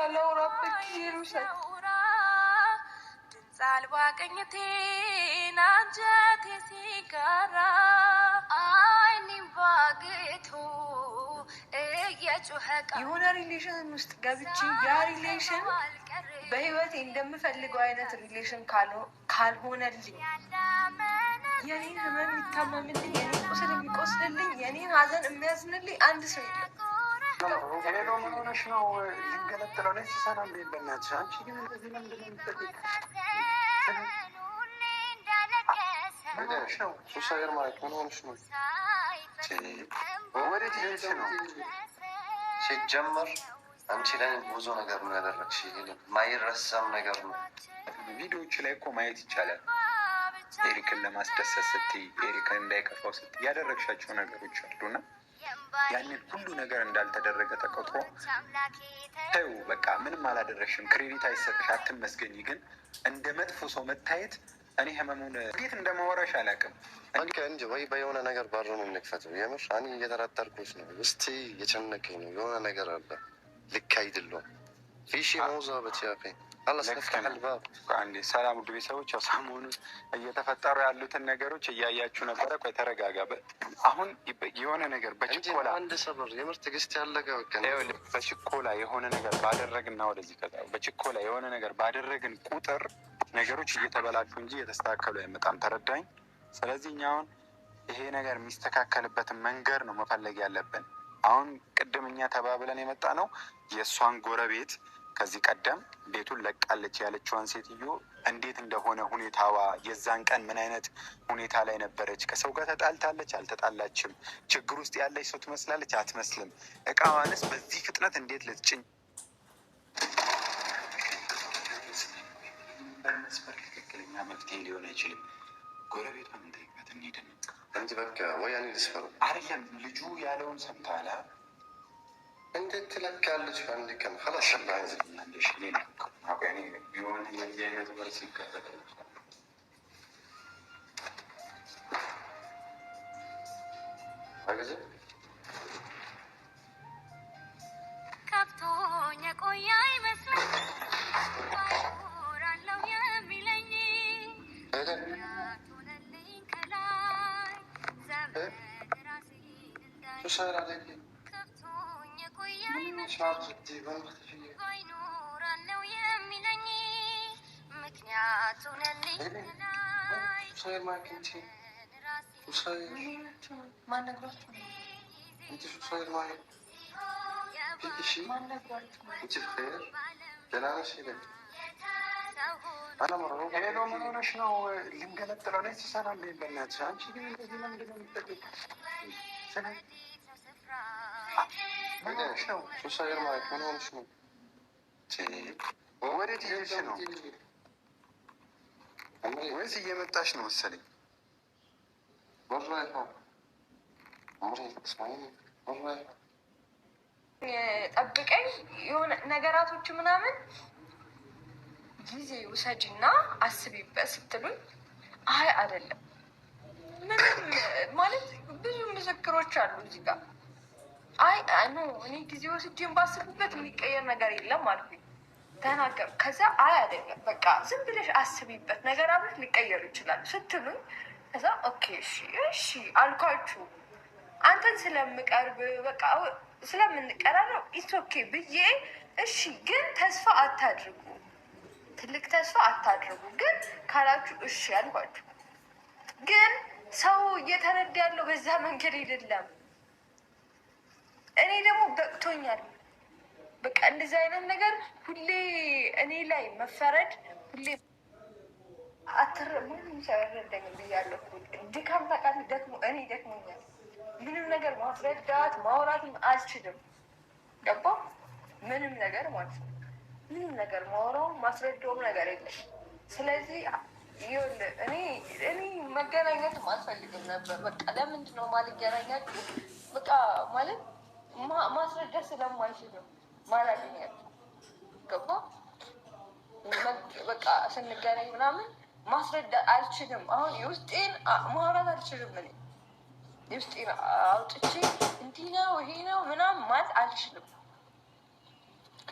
لو ربك يرسل ድምፅ ቅኝቴን አንጀቴ ሲጋራ አይኔም ባግቶ እየጮኸ የሆነ ሪሌሽን ውስጥ ገብቼ ያ ሪሌሽን በህይወቴ እንደምፈልገው አይነት ሪሌሽን ካልሆነልኝ የኔን ህመም የሚታመምልኝ የኔን ቁስል የሚቆስልልኝ የኔን ሀዘን የሚያዝንልኝ አንድ ሰው የለም። ሄሎ ምን ሆነሽ ነው? ሊገለጥለው ላይ ሲሰራ በናትሽ አንቺ ግን እንደዚህ ለምንድን ነው የምትጠቂው? ምን ሆነሽ ነው? ሱስ ሀገር ማለት ምን ሆነሽ ነው? ወዴት ሄድሽ ነው? ሲጀመር አንቺ ላይ ብዙ ነገር ነው ያደረግሽ፣ ማይረሳም ነገር ነው። ቪዲዮዎች ላይ እኮ ማየት ይቻላል። ኤሪክን ለማስደሰት ስትይ፣ ኤሪክን እንዳይከፋው ስትይ ያደረግሻቸው ነገሮች አሉና ያንን ሁሉ ነገር እንዳልተደረገ ተቆጥሮ ተይው በቃ ምንም አላደረግሽም፣ ክሬዲት አይሰጥሽ፣ አትመስገኝ። ግን እንደ መጥፎ ሰው መታየት እኔ ህመሙን እንዴት እንደማወራሽ አላውቅም። እንጂ ወይ በየሆነ ነገር ባሩን እንክፈተው። የምር እኔ እየተራጠርኩት ነው፣ ውስጤ እየጨነቀኝ ነው። የሆነ ነገር አለ፣ ልክ አይደለም። ፊሺ መውዛ በቲያፌ ሰላም ውድ ቤተሰቦች፣ ያው ሰሞኑን እየተፈጠሩ ያሉትን ነገሮች እያያችሁ ነበረ። ቆይ ተረጋጋ። አሁን የሆነ ነገር በችኮላ አንድ ሰበር የምር ትዕግስት ያለቀ በችኮላ የሆነ ነገር ባደረግና ወደዚህ ከዛ በችኮላ የሆነ ነገር ባደረግን ቁጥር ነገሮች እየተበላሹ እንጂ እየተስተካከሉ አይመጣም። ተረዳኝ። ስለዚህ እኛ አሁን ይሄ ነገር የሚስተካከልበትን መንገድ ነው መፈለግ ያለብን። አሁን ቅድም እኛ ተባብለን የመጣ ነው የእሷን ጎረቤት ከዚህ ቀደም ቤቱን ለቃለች ያለችዋን ሴትዮ እንዴት እንደሆነ ሁኔታዋ፣ የዛን ቀን ምን አይነት ሁኔታ ላይ ነበረች፣ ከሰው ጋር ተጣልታለች አልተጣላችም፣ ችግር ውስጥ ያለች ሰው ትመስላለች አትመስልም፣ እቃዋንስ በዚህ ፍጥነት እንዴት ልትጭኝ በመስበር ትክክለኛ መፍትሄ ሊሆን አይችልም። ጎረቤቷን እንጠይቃት እንሂድ እንጂ በቃ ወያኔ ልስፈሩ አይደለም። ልጁ ያለውን ሰምታላ እንዴት ትለካለች? አንድ ቀን خلاص شبعت ليش لينا يعني بيون هي تبرسي كذا هكذا ከብቶኝ ቆያ ይመስላል ወራለው የሚለኝ ሆነልኝ ከላይ ዘመን ራሴ እንዳይ ባይኖራለው የሚለኝ ምክንያቱ ነልኝ ሄሎ ምን ሆነሽ ነው? ልንገለጥለው ላይ ሲሰራ በናትሽ አንቺ ግን እንደዚህ ለምንድን ነው የምትጠቂው? ምን ሆነሽ ነው? ሱስ ሀገር ማለት ምን ሆነሽ ነው? ወዴት ሄድሽ ነው? ወይስ እየመጣሽ ነው መሰለኝ? ጠብቀኝ የሆነ ነገራቶች ምናምን ጊዜ ውሰጅና አስቢበት ስትሉኝ አይ አይደለም ምንም ማለት ብዙ ምስክሮች አሉ እዚህ ጋር አይ ኖ እኔ ጊዜ ወስጄን ባስብበት የሚቀየር ነገር የለም አልኩኝ። ተናገር ከዛ አይ አይደለም በቃ ዝም ብለሽ አስቢበት ነገር አብረሽ ሊቀየሩ ይችላል ስትሉኝ ከዛ ኦኬ እሺ አልኳችሁ። አንተን ስለምቀርብ በቃ ስለምንቀራረብ ኢትስ ኦኬ ብዬ እሺ። ግን ተስፋ አታድርጉ፣ ትልቅ ተስፋ አታድርጉ። ግን ካላችሁ እሺ አልኳችሁ። ግን ሰው እየተረዳ ያለው በዛ መንገድ አይደለም። እኔ ደግሞ በቅቶኛል። በቃ እንደዚህ አይነት ነገር ሁሌ እኔ ላይ መፈረድ ሁሌ ምንም ሳይረዳኝ ብያለሁ። ድካም ታውቃለህ፣ እኔ ደክሞኛል። ምንም ነገር ማስረዳት ማውራትም አልችልም። ገባ? ምንም ነገር ማለት ነው። ምንም ነገር ማውራው ማስረዳውም ነገር የለም። ስለዚህ ይኸውልህ እኔ መገናኘትም አልፈልግም ነበር። በቃ ለምንድን ነው ማልገናኛችሁ? በቃ ማለት ማስረዳት ስለማልችልም ማላገኛችሁ። ገባ? በቃ ስንገናኝ ምናምን ማስረዳት አልችልም። አሁን የውስጤን ማውራት አልችልም። እኔ የውስጤን አውጥቼ እንዲህ ነው ይሄ ነው ምናምን ማለት አልችልም።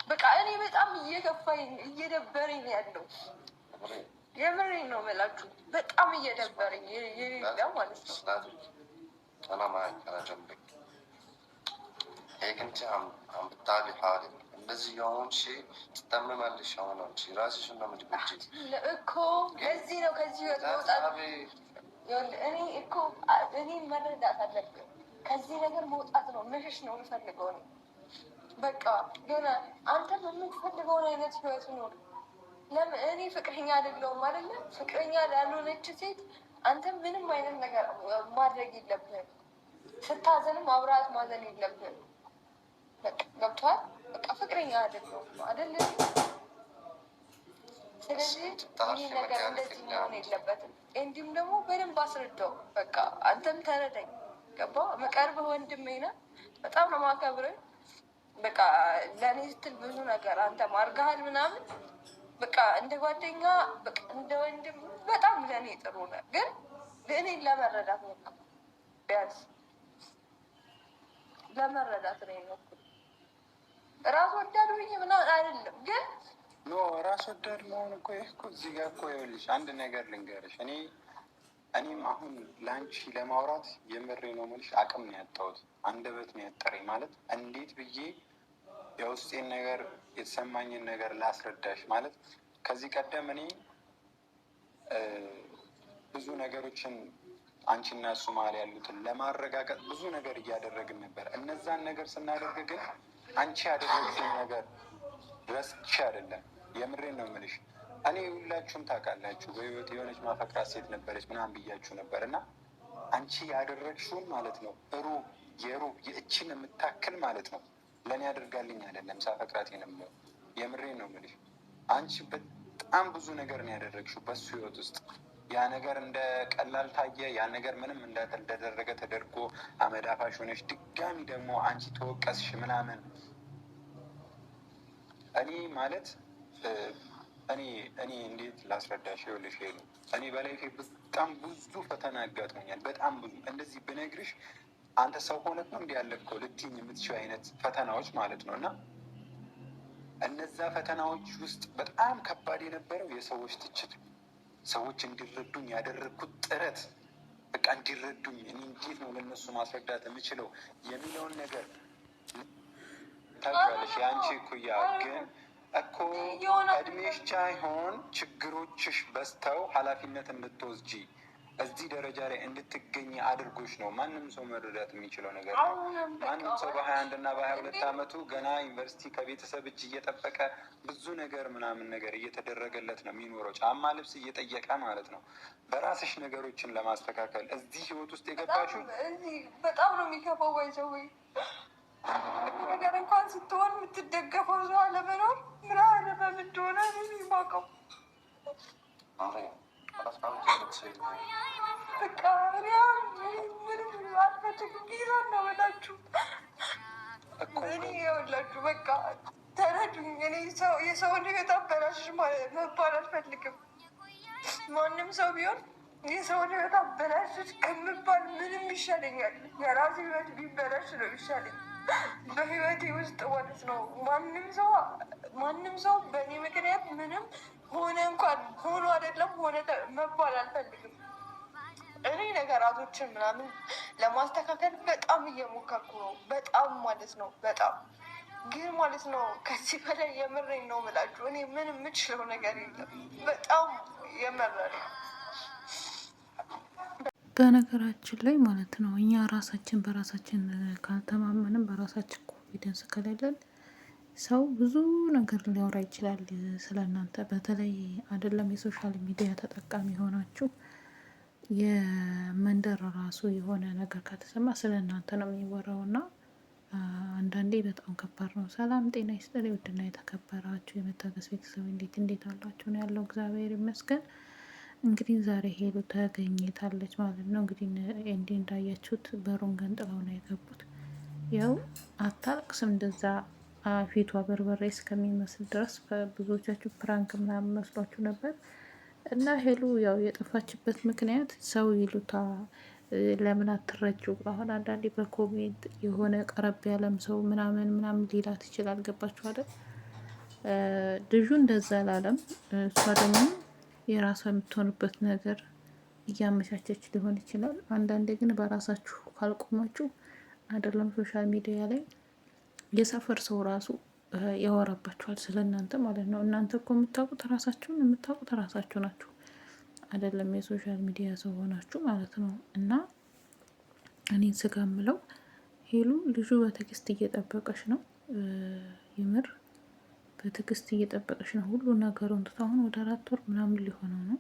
በቃ እኔ በጣም እየከፋኝ እየደበረኝ ያለው የምሬን ነው የምላችሁ። በጣም እየደበረኝ የሌላ ማለት ነው። እንደዚህ የሆንሽ ትታመማለሽ። አሁን አንቺ ራስሽን ነው የምትጎጂው እኮ። ለዚህ ነው ከዚህ ህይወት መውጣት እኔ መረዳት አለብን። ከዚህ ነገር መውጣት ነው መሸሽ ነው የምፈልገው ነው። በቃ የሆነ አንተም የምትፈልገውን አይነት ህይወት ኖር። ለምን እኔ ፍቅረኛ አይደለሁም አይደለ? ፍቅረኛ ላልሆነች ሴት አንተ ምንም አይነት ነገር ማድረግ የለብህም። ስታዘንም አብረሃት ማዘን የለብህም። ገብቶሃል? በቃ ፍቅረኛ አይደለሁም አይደለ? ስለዚህ ይህ ነገር እንደዚህ መሆን የለበትም። እንዲሁም ደግሞ በደንብ አስረዳው። በቃ አንተም ተረዳኝ። ገባ? መቀርብህ ወንድሜ ነህ። በጣም ነው የማከብርህ። በቃ ለእኔ ስትል ብዙ ነገር አንተ ማርገሃል ምናምን። በቃ እንደ ጓደኛ በቃ እንደ ወንድም በጣም ለእኔ ጥሩ ነህ። ግን እኔን ለመረዳት ነው ቢያንስ ለመረዳት ነው የሞክር። ራስ ወዳድ ብዬ ምናምን አይደለም ግን ኖ ራስ ወዳድ መሆን እኮ ይህ እኮ እዚህ ጋር እኮ ይኸውልሽ አንድ ነገር ልንገርሽ። እኔም አሁን ለአንቺ ለማውራት የምሬ ነው የምልሽ አቅም ነው ያጣሁት፣ አንደበት ነው ያጠረኝ። ማለት እንዴት ብዬ የውስጤን ነገር የተሰማኝን ነገር ላስረዳሽ። ማለት ከዚህ ቀደም እኔ ብዙ ነገሮችን አንቺና እሱ መሀል ያሉትን ለማረጋገጥ ብዙ ነገር እያደረግን ነበር። እነዛን ነገር ስናደርግ ግን አንቺ ያደረግሽኝ ነገር ረስቼ አይደለም፣ የምሬን ነው የምልሽ። እኔ ሁላችሁም ታውቃላችሁ በህይወት የሆነች ማፈቅራት ሴት ነበረች ምናምን ብያችሁ ነበር። እና አንቺ ያደረግሽውን ማለት ነው ሩብ የእችን የምታክል ማለት ነው ለእኔ አድርጋልኝ አይደለም ሳፈቅራት የነበረው፣ የምሬን ነው የምልሽ። አንቺ በጣም ብዙ ነገር ነው ያደረግሽው በሱ ህይወት ውስጥ። ያ ነገር እንደ ቀላል ታየ። ያ ነገር ምንም እንደተደረገ ተደርጎ አመዳፋሽ ሆነሽ ድጋሚ ደግሞ አንቺ ተወቀስሽ ምናምን። እኔ ማለት እኔ እንዴት ላስረዳሽ? ይኸውልሽ ሄሉ፣ እኔ በላይፌ በጣም ብዙ ፈተና አጋጥሞኛል። በጣም ብዙ እንደዚህ ብነግርሽ አንተ ሰው ሆነህ ነው እንዲህ ያለከው ልትይኝ የምትችው አይነት ፈተናዎች ማለት ነው። እና እነዛ ፈተናዎች ውስጥ በጣም ከባድ የነበረው የሰዎች ትችት፣ ሰዎች እንዲረዱኝ ያደረግኩት ጥረት፣ በቃ እንዲረዱኝ እኔ እንዴት ነው ለእነሱ ማስረዳት የምችለው የሚለውን ነገር ታውቂያለሽ። የአንቺ እኩያ ግን እኮ እድሜሽ ሳይሆን ችግሮችሽ በዝተው ኃላፊነት እንድትወስጂ እዚህ ደረጃ ላይ እንድትገኝ አድርጎች ነው ማንም ሰው መረዳት የሚችለው ነገር ነው። ማንም ሰው በ21 እና በ22 ዓመቱ ገና ዩኒቨርሲቲ ከቤተሰብ እጅ እየጠበቀ ብዙ ነገር ምናምን ነገር እየተደረገለት ነው የሚኖረው፣ ጫማ ልብስ እየጠየቀ ማለት ነው። በራስሽ ነገሮችን ለማስተካከል እዚህ ህይወት ውስጥ የገባችው በጣም ነው የሚከፋው። ወይዘው ነገር እንኳን ስትሆን የምትደገፈው ሰው አለመኖር ምራለ በምንደሆነ የሚማቀው በቃ ምንም አልፈልግም። ጊዜን ነው በላችሁ እኔ የወላችሁ በቃ ተረዱኝ። እኔ የሰውን ህይወት አበላሽሽ መባል አልፈልግም። ማንም ሰው ቢሆን የሰውን ህይወት አበላሽሽ ከምባል ምንም ይሻለኛል። የራሴ ህይወት ቢበላሽ ነው ይሻለኝ በህይወቴ ውስጥ ማለት ነው። ማንም ሰው በእኔ ምክንያት ምንም ሆነ እንኳን ሆኖ አይደለም ሆነ መባል አልፈልግም። እኔ ነገራቶችን ምናምን ለማስተካከል በጣም እየሞከርኩ ነው። በጣም ማለት ነው በጣም ግን ማለት ነው ከዚህ በላይ የምሬን ነው የምላችሁ። እኔ ምን የምችለው ነገር የለም። በጣም የመረረ በነገራችን ላይ ማለት ነው እኛ ራሳችን በራሳችን ካልተማመንም በራሳችን ኮንፊደንስ ከሌለን ሰው ብዙ ነገር ሊያወራ ይችላል ስለ እናንተ። በተለይ አይደለም የሶሻል ሚዲያ ተጠቃሚ ሆናችሁ የመንደር ራሱ የሆነ ነገር ከተሰማ ስለ እናንተ ነው የሚወራው እና አንዳንዴ በጣም ከባድ ነው። ሰላም ጤና ይስጥልኝ ውድና የተከበራችሁ የመታገስ ቤተሰብ እንዴት አላችሁ? ነው ያለው። እግዚአብሔር ይመስገን። እንግዲህ ዛሬ ሄሉ ተገኝታለች ማለት ነው። እንግዲህ እንዲህ እንዳያችሁት በሩን ገንጥለው ነው የገቡት። ያው አታለቅስም እንደዛ ፊቷ በርበሬ እስከሚመስል ድረስ ብዙዎቻችሁ ፕራንክ ምናምን መስሏችሁ ነበር። እና ሄሉ ያው የጠፋችበት ምክንያት ሰው ይሉታ ለምን አትረጁ። አሁን አንዳንዴ በኮሜንት የሆነ ቀረብ ያለም ሰው ምናምን ሊላት ይችላል። ገባችሁ አይደል? ልጁ እንደዛ አላለም። እሷ ደግሞ የራሷ የምትሆንበት ነገር እያመቻቸች ሊሆን ይችላል። አንዳንዴ ግን በራሳችሁ ካልቆማችሁ አይደለም ሶሻል ሚዲያ ላይ የሰፈር ሰው ራሱ ያወራባችኋል ስለ እናንተ ማለት ነው። እናንተ እኮ የምታውቁት ራሳችሁ ናችሁ፣ አይደለም የሶሻል ሚዲያ ሰው ሆናችሁ ማለት ነው። እና እኔን ስጋ ምለው ሄሉ ልጁ በትዕግስት እየጠበቀች ነው። ይምር በትዕግስት እየጠበቀች ነው። ሁሉ ነገሩን ትቶ አሁን ወደ 4 ወር ምናምን ሊሆነው ነው።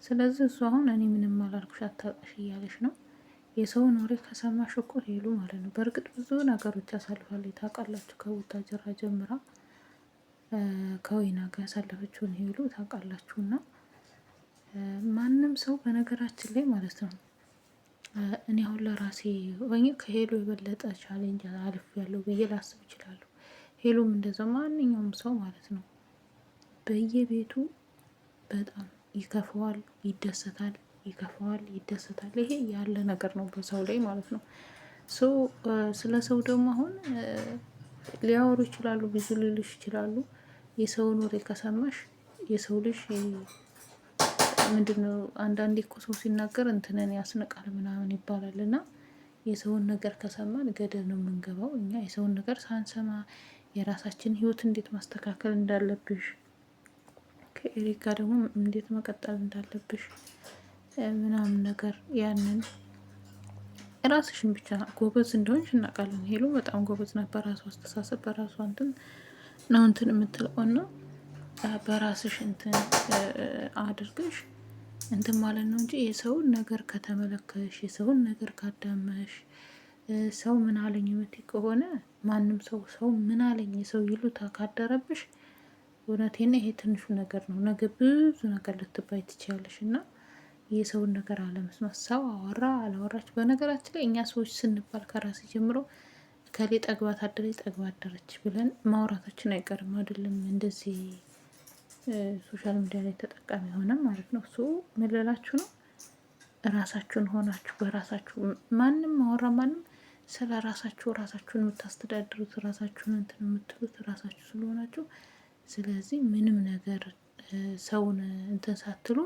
ስለዚህ እሱ አሁን እኔ ምንም አላልኩሽ አታውቅሽ እያለች ነው። የሰውን ወሬ ከሰማሽ እኮ ሄሉ ማለት ነው። በእርግጥ ብዙ ነገሮች ያሳልፋለች ታውቃላችሁ። ከቡታጀራ ጀምራ ከወይና ጋር ያሳለፈችውን ሄሉ ታውቃላችሁ። እና ማንም ሰው በነገራችን ላይ ማለት ነው እኔ አሁን ለራሴ ሆኜ ከሄሉ የበለጠ ቻሌንጅ አልፍ ያለው ብዬ ላስብ እችላለሁ። ሄሉም እንደዛ ማንኛውም ሰው ማለት ነው በየቤቱ በጣም ይከፈዋል፣ ይደሰታል፣ ይከፈዋል፣ ይደሰታል። ይሄ ያለ ነገር ነው በሰው ላይ ማለት ነው። ስለ ሰው ደግሞ አሁን ሊያወሩ ይችላሉ፣ ብዙ ሊሉሽ ይችላሉ። የሰውን ወሬ ከሰማሽ የሰው ልጅ ምንድነው አንዳንዴ እኮ ሰው ሲናገር እንትንን ያስንቃል ምናምን ይባላል። እና የሰውን ነገር ከሰማን ገደል ነው የምንገባው። እኛ የሰውን ነገር ሳንሰማ የራሳችን ህይወት እንዴት ማስተካከል እንዳለብሽ ከኤሪክ ጋር ደግሞ እንዴት መቀጠል እንዳለብሽ ምናምን ነገር ያንን ራስሽን ብቻ ጎበዝ እንደሆንሽ እናውቃለን። ሄሉ በጣም ጎበዝ ናት። በራሷ አስተሳሰብ በራሷ እንትን ነው እንትን የምትለው እና በራስሽ እንትን አድርገሽ እንትን ማለት ነው እንጂ የሰውን ነገር ከተመለከሽ የሰውን ነገር ካዳመሽ ሰው ምን አለኝ የምትይ ከሆነ ማንም ሰው ምን አለኝ የሰው ይሉታ ካደረብሽ እውነቴን ይሄ ትንሹ ነገር ነው። ነገ ብዙ ነገር ልትባይ ትችያለሽ። እና የሰውን ነገር አለመስማት ሰው አወራ አላወራች። በነገራችን ላይ እኛ ሰዎች ስንባል ከራሴ ጀምሮ ከሌ ጠግባት አደረች ጠግባት አደረች ብለን ማውራታችን አይቀርም አይደለም። እንደዚህ ሶሻል ሚዲያ ላይ ተጠቃሚ ሆነ ማለት ነው። እሱ ምን ልላችሁ ነው፣ ራሳችሁን ሆናችሁ በራሳችሁ ማንም አወራ ማንም ስለ ራሳችሁን የምታስተዳድሩት ራሳችሁን እንትን የምትሉት ራሳችሁ ስለሆናችሁ፣ ስለዚህ ምንም ነገር ሰውን እንትን ሳትሉ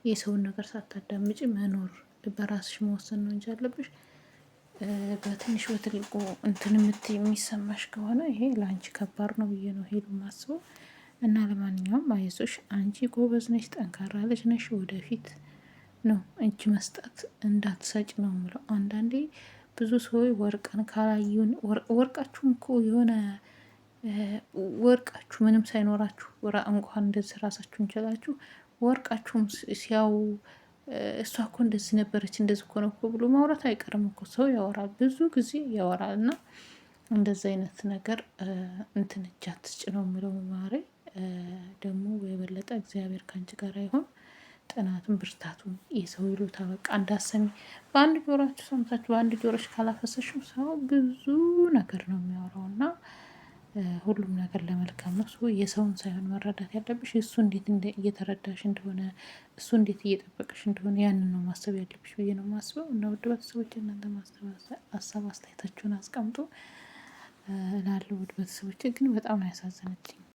የሰውን ነገር ሳታዳምጪ መኖር በራስሽ መወሰን ነው እንጂ አለብሽ በትንሽ በትልቁ እንትን የሚሰማሽ ከሆነ ይሄ ለአንቺ ከባድ ነው ብዬ ነው ሄዱ ማስበው። እና ለማንኛውም አይዞሽ፣ አንቺ ጎበዝ ነሽ፣ ጠንካራ ልጅ ነሽ። ወደፊት ነው እጅ መስጠት እንዳትሰጭ ነው የምለው። አንዳንዴ ብዙ ሰዎች ወርቅን ካላዩን ወርቃችሁም እኮ የሆነ ወርቃችሁ ምንም ሳይኖራችሁ እንኳን እንደዚህ ራሳችሁን ችላችሁ ወርቃችሁም ሲያው እሷ እኮ እንደዚህ ነበረች እንደዚህ እኮ ነው እኮ ብሎ ማውራት አይቀርም እኮ ሰው ያወራል፣ ብዙ ጊዜ ያወራል። እና እንደዚህ አይነት ነገር እንትን እጅ አትስጭ ነው የምለው ማሬ። ደግሞ የበለጠ እግዚአብሔር ከአንቺ ጋር ይሆን። ጥናቱን ብርታቱን የሰው ይሉታ በቃ እንዳሰሚ በአንድ ጆሮችሁ ሰምታችሁ በአንድ ጆሮች ካላፈሰሽው ሰው ብዙ ነገር ነው የሚያወራው። እና ሁሉም ነገር ለመልካም ነው። የሰውን ሳይሆን መረዳት ያለብሽ እሱ እንዴት እየተረዳሽ እንደሆነ እሱ እንዴት እየጠበቀሽ እንደሆነ ያንን ነው ማሰብ ያለብሽ ብዬ ነው ማስበው። እና ውድ ቤተሰቦች እናንተ ሀሳብ አስተያየታችሁን አስቀምጡ እላለሁ። ውድ ቤተሰቦች ግን በጣም ነው ያሳዘነችኝ።